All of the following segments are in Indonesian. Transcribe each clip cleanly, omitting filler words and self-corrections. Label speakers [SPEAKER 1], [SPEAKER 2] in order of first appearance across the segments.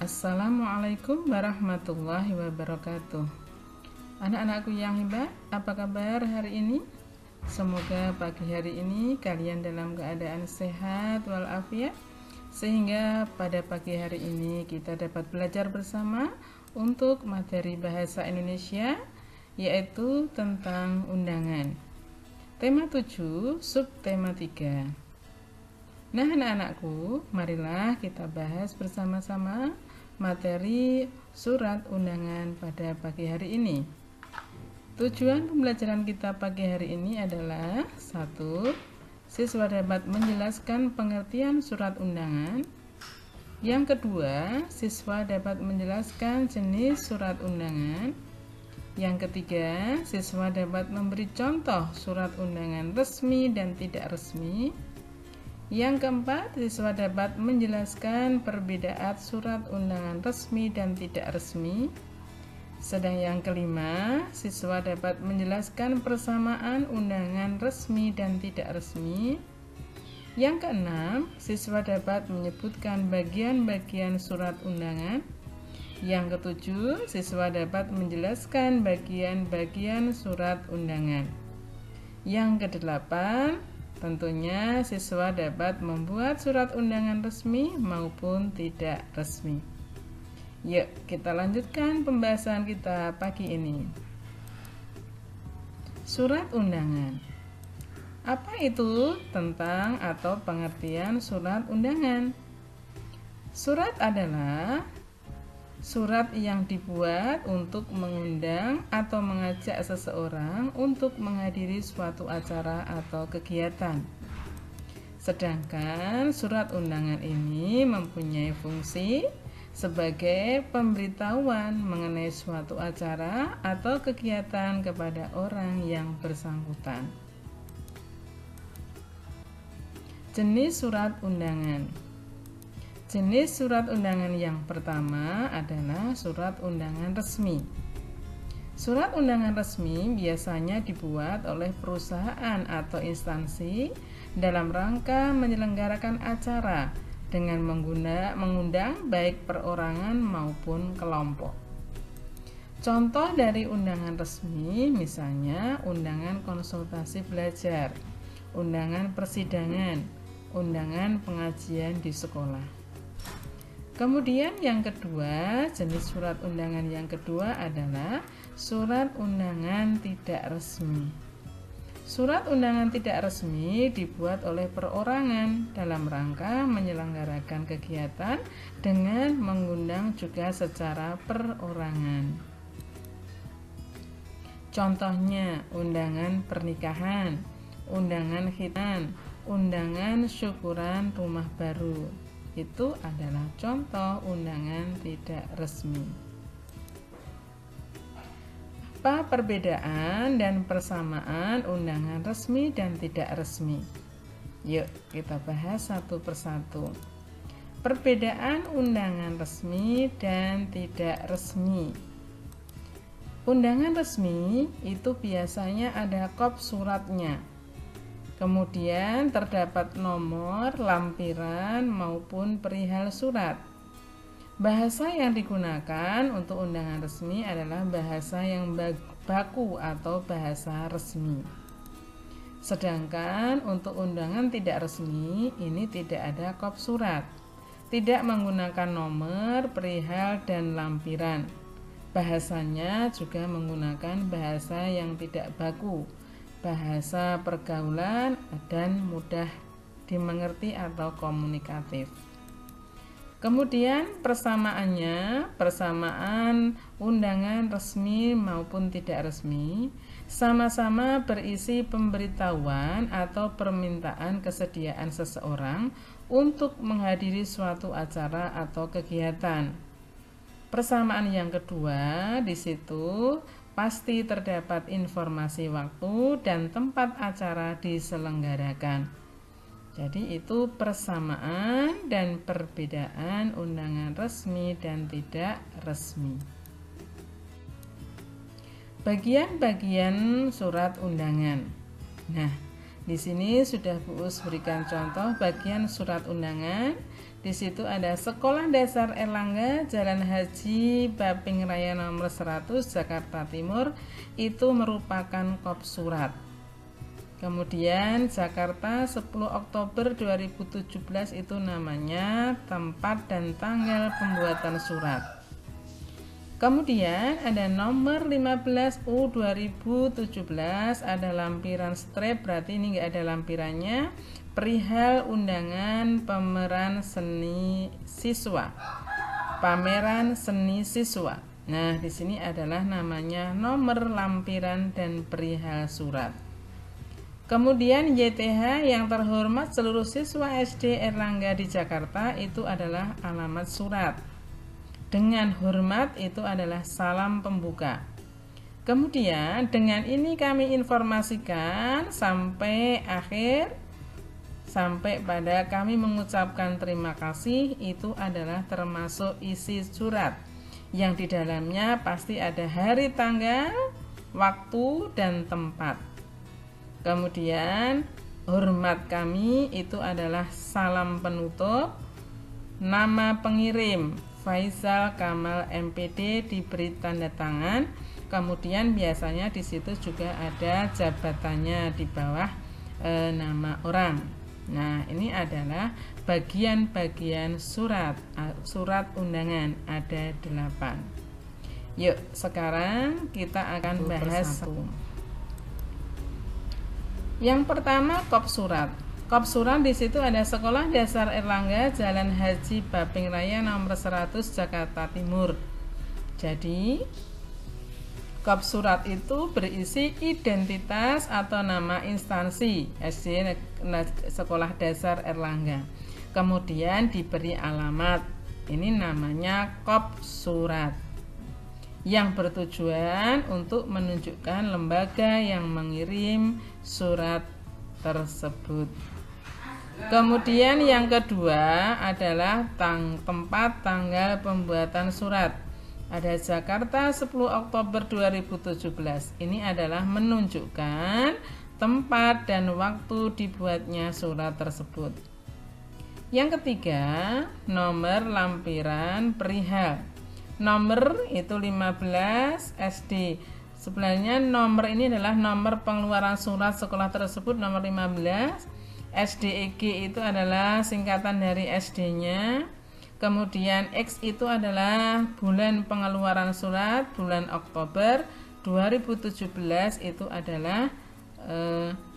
[SPEAKER 1] Assalamualaikum warahmatullahi wabarakatuh. Anak-anakku yang hebat, apa kabar hari ini? Semoga pagi hari ini kalian dalam keadaan sehat walafiat, sehingga pada pagi hari ini kita dapat belajar bersama untuk materi bahasa Indonesia, yaitu tentang undangan. Tema 7, subtema 3. Nah, anak-anakku, marilah kita bahas bersama-sama materi surat undangan pada pagi hari ini. Tujuan pembelajaran kita pagi hari ini adalah 1. Siswa dapat menjelaskan pengertian surat undangan. Yang kedua, siswa dapat menjelaskan jenis surat undangan. Yang ketiga, siswa dapat memberi contoh surat undangan resmi dan tidak resmi. Yang keempat, siswa dapat menjelaskan perbedaan surat undangan resmi dan tidak resmi. Sedang yang kelima, siswa dapat menjelaskan persamaan undangan resmi dan tidak resmi. Yang keenam, siswa dapat menyebutkan bagian-bagian surat undangan. Yang ketujuh, siswa dapat menjelaskan bagian-bagian surat undangan. Yang kedelapan, tentunya siswa dapat membuat surat undangan resmi maupun tidak resmi. Yuk, kita lanjutkan pembahasan kita pagi ini. Surat undangan. Apa itu tentang atau pengertian surat undangan? Surat adalah surat yang dibuat untuk mengundang atau mengajak seseorang untuk menghadiri suatu acara atau kegiatan. Sedangkan surat undangan ini mempunyai fungsi sebagai pemberitahuan mengenai suatu acara atau kegiatan kepada orang yang bersangkutan. Jenis surat undangan. Jenis surat undangan yang pertama adalah surat undangan resmi. Surat undangan resmi biasanya dibuat oleh perusahaan atau instansi dalam rangka menyelenggarakan acara dengan mengundang baik perorangan maupun kelompok. Contoh dari undangan resmi misalnya undangan konsultasi belajar, undangan persidangan, undangan pengajian di sekolah. Kemudian yang kedua, jenis surat undangan yang kedua adalah surat undangan tidak resmi. Surat undangan tidak resmi dibuat oleh perorangan dalam rangka menyelenggarakan kegiatan dengan mengundang juga secara perorangan. Contohnya undangan pernikahan, undangan khitan, undangan syukuran rumah baru. Itu adalah contoh undangan tidak resmi. Apa perbedaan dan persamaan undangan resmi dan tidak resmi? Yuk kita bahas satu persatu. Perbedaan undangan resmi dan tidak resmi. Undangan resmi itu biasanya ada kop suratnya. Kemudian terdapat nomor, lampiran maupun perihal surat. Bahasa yang digunakan untuk undangan resmi adalah bahasa yang baku atau bahasa resmi. Sedangkan untuk undangan tidak resmi ini tidak ada kop surat, tidak menggunakan nomor, perihal, dan lampiran. Bahasanya juga menggunakan bahasa yang tidak baku, bahasa pergaulan dan mudah dimengerti atau komunikatif. Kemudian persamaannya, persamaan undangan resmi maupun tidak resmi sama-sama berisi pemberitahuan atau permintaan kesediaan seseorang untuk menghadiri suatu acara atau kegiatan. Persamaan yang kedua, di situ pasti terdapat informasi waktu dan tempat acara diselenggarakan. Jadi itu persamaan dan perbedaan undangan resmi dan tidak resmi. Bagian-bagian surat undangan. Nah, di sini sudah Bu Us berikan contoh bagian surat undangan Di situ ada Sekolah Dasar Erlangga, Jalan Haji Baping Raya nomor 100, Jakarta Timur. Itu merupakan kop surat. Kemudian Jakarta 10 Oktober 2017 itu namanya tempat dan tanggal pembuatan surat. Kemudian ada nomor 15U 2017, ada lampiran strip, berarti ini enggak ada lampirannya. Perihal undangan pameran seni siswa. Pameran seni siswa. Nah, di sini adalah namanya nomor lampiran dan perihal surat. Kemudian YTH yang terhormat seluruh siswa SD Erlangga di Jakarta itu adalah alamat surat. Dengan hormat itu adalah salam pembuka. Kemudian dengan ini kami informasikan sampai akhir, sampai pada kami mengucapkan terima kasih. Itu adalah termasuk isi surat yang di dalamnya pasti ada hari, tanggal, waktu, dan tempat. Kemudian hormat kami itu adalah salam penutup, nama pengirim Faisal Kamal MPD diberi tanda tangan. Kemudian biasanya di situ juga ada jabatannya di bawah nama orang. Nah, ini adalah bagian-bagian surat undangan, ada 8. Yuk, sekarang kita akan bahas satu. Yang pertama, kop surat. Kop surat di situ ada Sekolah Dasar Erlangga, Jalan Haji Baping Raya nomor 100, Jakarta Timur. Jadi kop surat itu berisi identitas atau nama instansi SD Sekolah Dasar Erlangga. Kemudian diberi alamat. Ini namanya kop surat. Yang bertujuan untuk menunjukkan lembaga yang mengirim surat tersebut. Kemudian yang kedua adalah tempat tanggal pembuatan surat. Ada Jakarta 10 Oktober 2017. Ini adalah menunjukkan tempat dan waktu dibuatnya surat tersebut. Yang ketiga, nomor lampiran perihal. Nomor itu 15 SD. Sebenarnya nomor ini adalah nomor pengeluaran surat sekolah tersebut, nomor 15. SDEG itu adalah singkatan dari SD-nya. Kemudian X itu adalah bulan pengeluaran surat, bulan Oktober 2017 itu adalah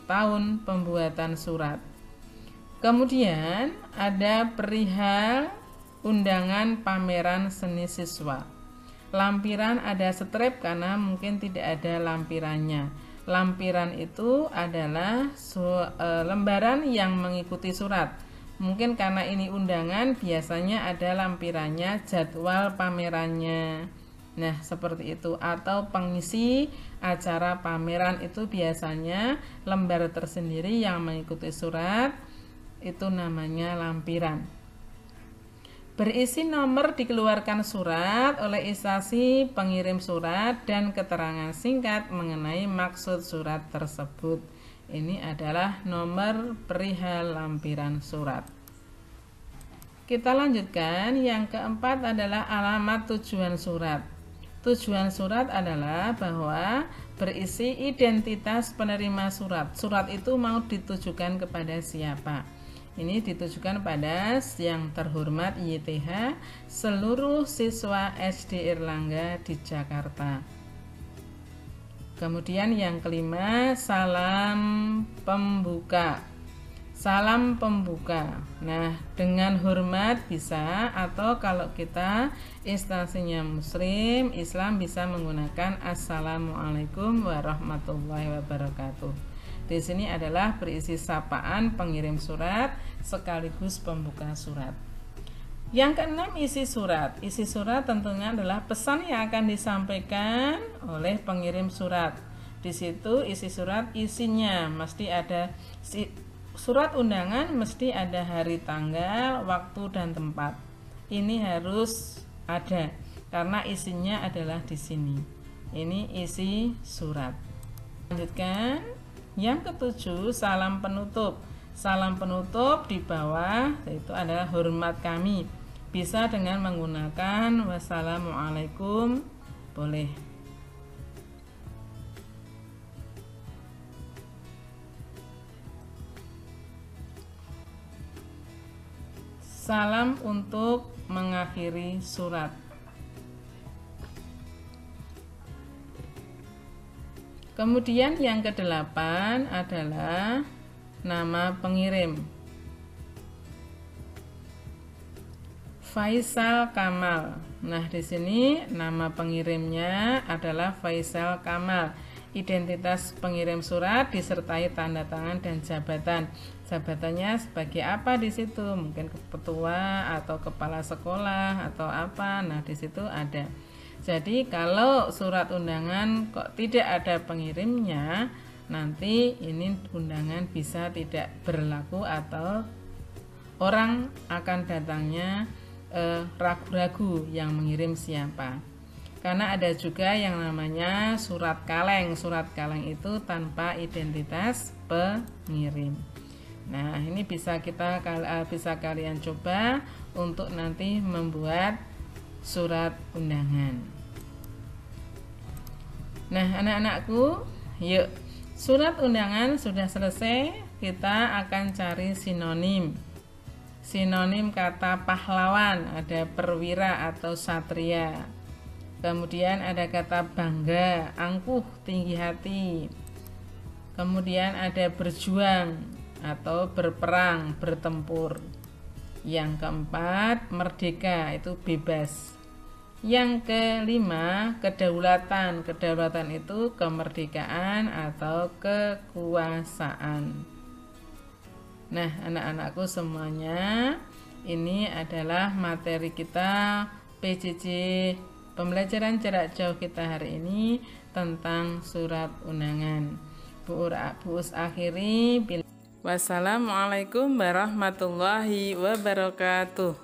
[SPEAKER 1] tahun pembuatan surat. Kemudian ada perihal undangan pameran seni siswa. Lampiran ada strip karena mungkin tidak ada lampirannya. Lampiran itu adalah lembaran yang mengikuti surat. Mungkin karena ini undangan, biasanya ada lampirannya, jadwal pamerannya. Nah, seperti itu. Atau pengisi acara pameran itu biasanya lembar tersendiri yang mengikuti surat, itu namanya lampiran. Berisi nomor dikeluarkan surat oleh instansi pengirim surat dan keterangan singkat mengenai maksud surat tersebut. Ini adalah nomor perihal lampiran surat. Kita lanjutkan. Yang keempat adalah alamat tujuan surat. Tujuan surat adalah bahwa berisi identitas penerima surat. Surat itu mau ditujukan kepada siapa? Ini ditujukan pada yang terhormat YTH seluruh siswa SD Erlangga di Jakarta. Kemudian yang kelima, salam pembuka. Salam pembuka. Nah, dengan hormat bisa, atau kalau kita instansinya muslim, Islam, bisa menggunakan Assalamualaikum warahmatullahi wabarakatuh. Di sini adalah berisi sapaan pengirim surat sekaligus pembuka surat. Yang keenam, isi surat. Isi surat tentunya adalah pesan yang akan disampaikan oleh pengirim surat. Di situ isi surat isinya mesti ada surat undangan, mesti ada hari, tanggal, waktu, dan tempat. Ini harus ada karena isinya adalah di sini. Ini isi surat. Lanjutkan. Yang ketujuh, salam penutup. Salam penutup di bawah itu adalah hormat kami. Bisa dengan menggunakan wassalamualaikum, boleh. Salam untuk mengakhiri surat. Kemudian yang ke-8 adalah nama pengirim. Faisal Kamal. Nah, di sini nama pengirimnya adalah Faisal Kamal. Identitas pengirim surat disertai tanda tangan dan jabatan. Jabatannya sebagai apa di situ? Mungkin ketua atau kepala sekolah atau apa. Nah, di situ ada. Jadi, kalau surat undangan kok tidak ada pengirimnya, nanti ini undangan bisa tidak berlaku atau orang akan datangnya ragu-ragu yang mengirim siapa. Karena ada juga yang namanya surat kaleng. Surat kaleng itu tanpa identitas pengirim. Nah, ini bisa kalian coba untuk nanti membuat surat undangan. Nah, anak-anakku, yuk, surat undangan sudah selesai. Kita akan cari sinonim. Sinonim kata pahlawan, ada perwira atau satria. Kemudian ada kata bangga, angkuh, tinggi hati. Kemudian ada berjuang atau berperang, bertempur. Yang keempat, merdeka, itu bebas. Yang kelima, kedaulatan. Kedaulatan itu kemerdekaan atau kekuasaan. Nah, anak-anakku semuanya, ini adalah materi kita PJJ pembelajaran jarak jauh kita hari ini tentang surat undangan. Bu Us akhiri. Wassalamualaikum warahmatullahi wabarakatuh.